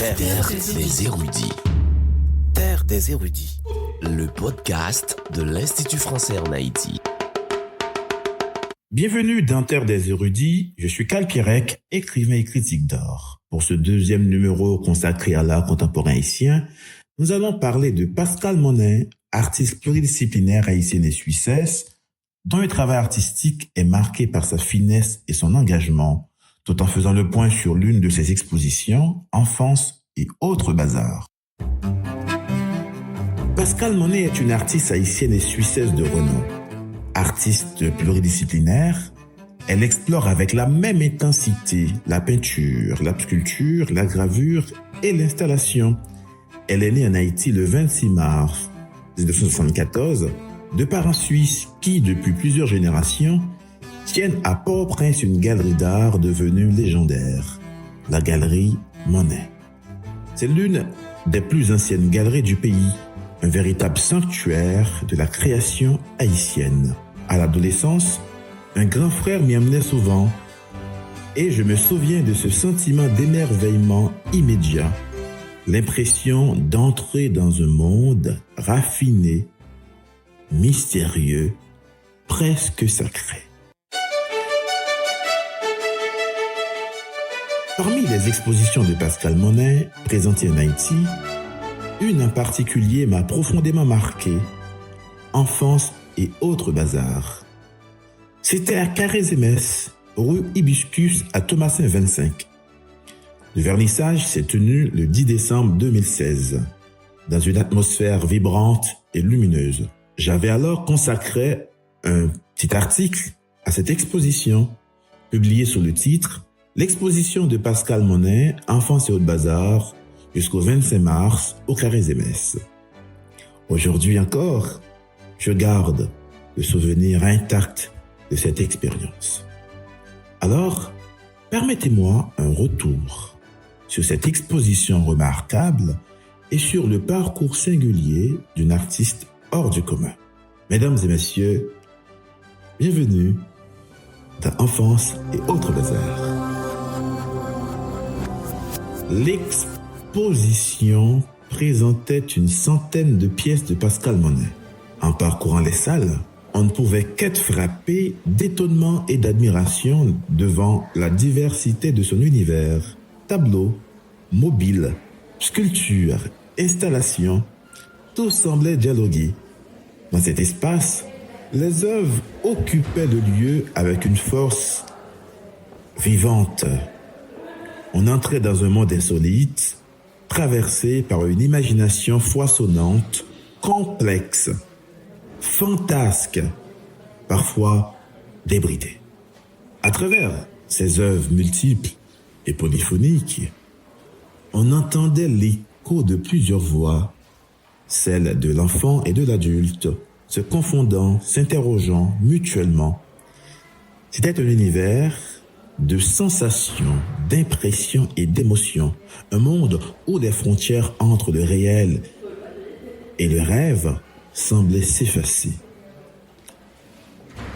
Terre des érudits. Terre des érudits. Le podcast de l'Institut français en Haïti. Bienvenue dans Terre des érudits, je suis Cal Kirek, écrivain et critique d'art. Pour ce deuxième numéro consacré à l'art contemporain haïtien, nous allons parler de Pascal Monet, artiste pluridisciplinaire haïtienne et suissesse, dont le travail artistique est marqué par sa finesse et son engagement, tout en faisant le point sur l'une de ses expositions, Enfance et autres bazars. Pascal Monet est une artiste haïtienne et suissesse de renom. Artiste pluridisciplinaire, elle explore avec la même intensité la peinture, la sculpture, la gravure et l'installation. Elle est née en Haïti le 26 mars 1974 de parents suisses qui, depuis plusieurs générations, tiennent à Port-au-Prince une galerie d'art devenue légendaire, la galerie Monet. C'est l'une des plus anciennes galeries du pays, un véritable sanctuaire de la création haïtienne. À l'adolescence, un grand frère m'y emmenait souvent et je me souviens de ce sentiment d'émerveillement immédiat, l'impression d'entrer dans un monde raffiné, mystérieux, presque sacré. Parmi les expositions de Pascal Monet présentées en Haïti, une en particulier m'a profondément marqué, Enfance et autres bazars. C'était à Carré-Zémès, rue Hibiscus à Thomasin 25. Le vernissage s'est tenu le 10 décembre 2016, dans une atmosphère vibrante et lumineuse. J'avais alors consacré un petit article à cette exposition, publié sous le titre « L'exposition de Pascal Monet, Enfance et autres bazars » jusqu'au 25 mars au Carré-Zémès. Aujourd'hui encore, je garde le souvenir intact de cette expérience. Alors, permettez-moi un retour sur cette exposition remarquable et sur le parcours singulier d'une artiste hors du commun. Mesdames et messieurs, bienvenue dans Enfance et autres bazars. L'exposition présentait une centaine de pièces de Pascal Monet. En parcourant les salles, on ne pouvait qu'être frappé d'étonnement et d'admiration devant la diversité de son univers. Tableaux, mobiles, sculptures, installations, tout semblait dialoguer. Dans cet espace, les œuvres occupaient le lieu avec une force vivante. On entrait dans un monde insolite, traversé par une imagination foisonnante, complexe, fantasque, parfois débridée. À travers ces œuvres multiples et polyphoniques, on entendait l'écho de plusieurs voix, celle de l'enfant et de l'adulte, se confondant, s'interrogeant mutuellement. C'était un univers de sensations, d'impressions et d'émotions, un monde où les frontières entre le réel et le rêve semblaient s'effacer.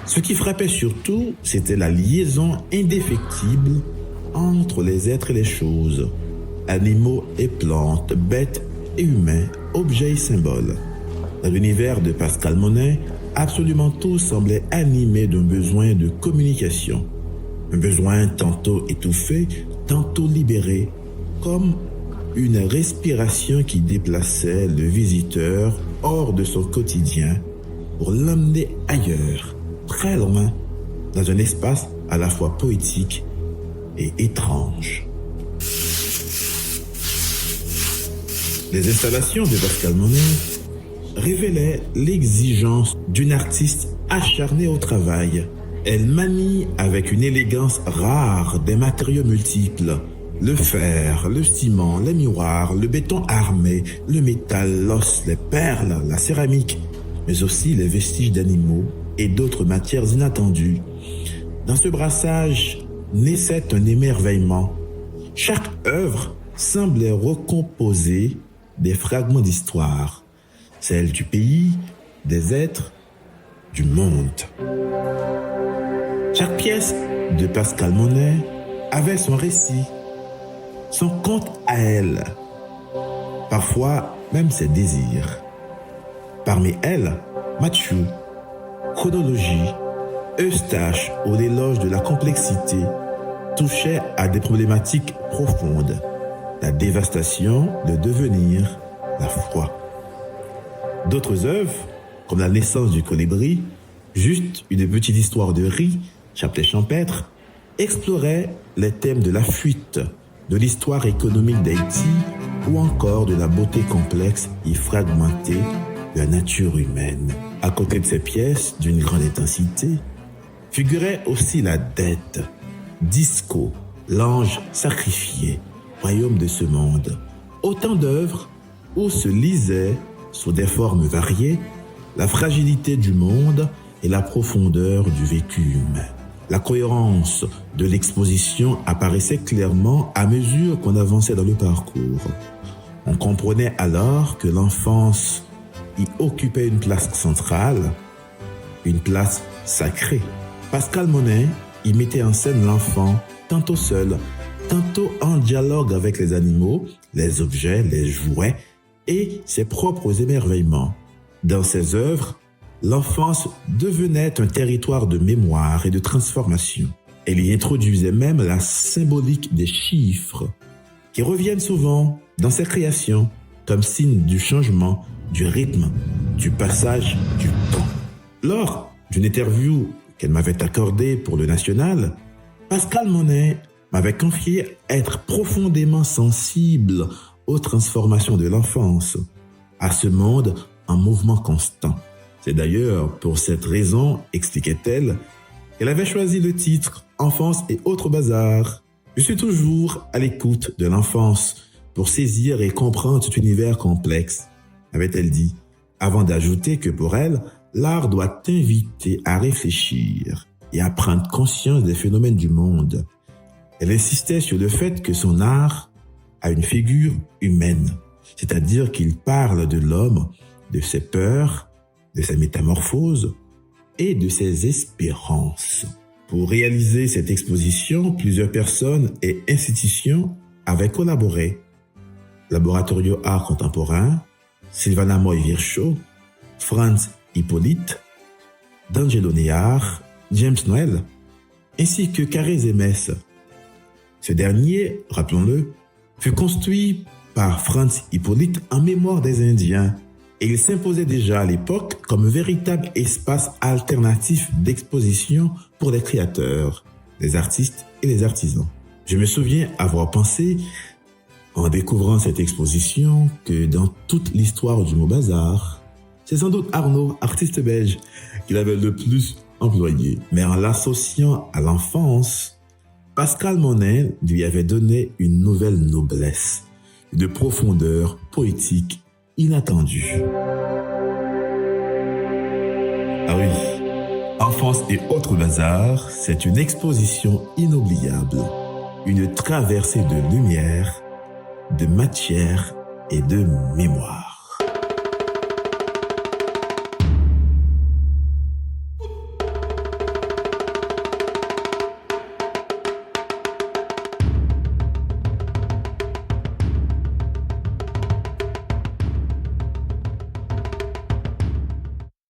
Ce qui frappait surtout, c'était la liaison indéfectible entre les êtres et les choses, animaux et plantes, bêtes et humains, objets et symboles. Dans l'univers de Pascal Monet, absolument tout semblait animé d'un besoin de communication. Un besoin tantôt étouffé, tantôt libéré, comme une respiration qui déplaçait le visiteur hors de son quotidien pour l'emmener ailleurs, très loin, dans un espace à la fois poétique et étrange. Les installations de Pascal Monet révélaient l'exigence d'une artiste acharnée au travail. Elle manie avec une élégance rare des matériaux multiples. Le fer, le ciment, les miroirs, le béton armé, le métal, l'os, les perles, la céramique, mais aussi les vestiges d'animaux et d'autres matières inattendues. Dans ce brassage naissait un émerveillement. Chaque œuvre semblait recomposer des fragments d'histoire, celle du pays, des êtres, du monde. Chaque pièce de Pascal Monet avait son récit, son conte à elle, parfois même ses désirs. Parmi elles, Mathieu, Chronologie, Eustache ou l'éloge de la complexité touchaient à des problématiques profondes, la dévastation, le devenir, la foi. D'autres œuvres, comme La naissance du colibri, Juste une petite histoire de riz, chapelet champêtre, explorait les thèmes de la fuite, de l'histoire économique d'Haïti ou encore de la beauté complexe et fragmentée de la nature humaine. À côté de ces pièces d'une grande intensité, figurait aussi La dette, Disco, L'ange sacrifié, Royaume de ce monde. Autant d'œuvres où se lisait, sous des formes variées, la fragilité du monde et la profondeur du vécu humain. La cohérence de l'exposition apparaissait clairement à mesure qu'on avançait dans le parcours. On comprenait alors que l'enfance y occupait une place centrale, une place sacrée. Pascal Monet y mettait en scène l'enfant, tantôt seul, tantôt en dialogue avec les animaux, les objets, les jouets et ses propres émerveillements. Dans ses œuvres, l'enfance devenait un territoire de mémoire et de transformation. Elle y introduisait même la symbolique des chiffres, qui reviennent souvent dans ses créations comme signe du changement, du rythme, du passage du temps. Lors d'une interview qu'elle m'avait accordée pour le National, Pascal Monet m'avait confié être profondément sensible aux transformations de l'enfance, à ce monde en mouvement constant. C'est d'ailleurs pour cette raison, expliquait-elle, qu'elle avait choisi le titre « Enfance et autres bazars ». Je suis toujours à l'écoute de l'enfance pour saisir et comprendre cet univers complexe, avait-elle dit, avant d'ajouter que pour elle, l'art doit t'inviter à réfléchir et à prendre conscience des phénomènes du monde. Elle insistait sur le fait que son art a une figure humaine, c'est-à-dire qu'il parle de l'homme, de ses peurs, de ses métamorphoses et de ses espérances. Pour réaliser cette exposition, plusieurs personnes et institutions avaient collaboré. Laboratorio Art Contemporain, Sylvana Moy-Virchow, Franz Hippolyte, D'Angelo Néard, James Noël, ainsi que Carré Zémès. Ce dernier, rappelons-le, fut construit par Franz Hippolyte en mémoire des Indiens et il s'imposait déjà à l'époque comme véritable espace alternatif d'exposition pour les créateurs, les artistes et les artisans. Je me souviens avoir pensé, en découvrant cette exposition, que dans toute l'histoire du mot bazar, c'est sans doute Arnaud, artiste belge, qui l'avait le plus employé. Mais en l'associant à l'enfance, Pascal Monet lui avait donné une nouvelle noblesse, une profondeur poétique inattendue. Ah oui, Enfance et autres bazars, c'est une exposition inoubliable, une traversée de lumière, de matière et de mémoire.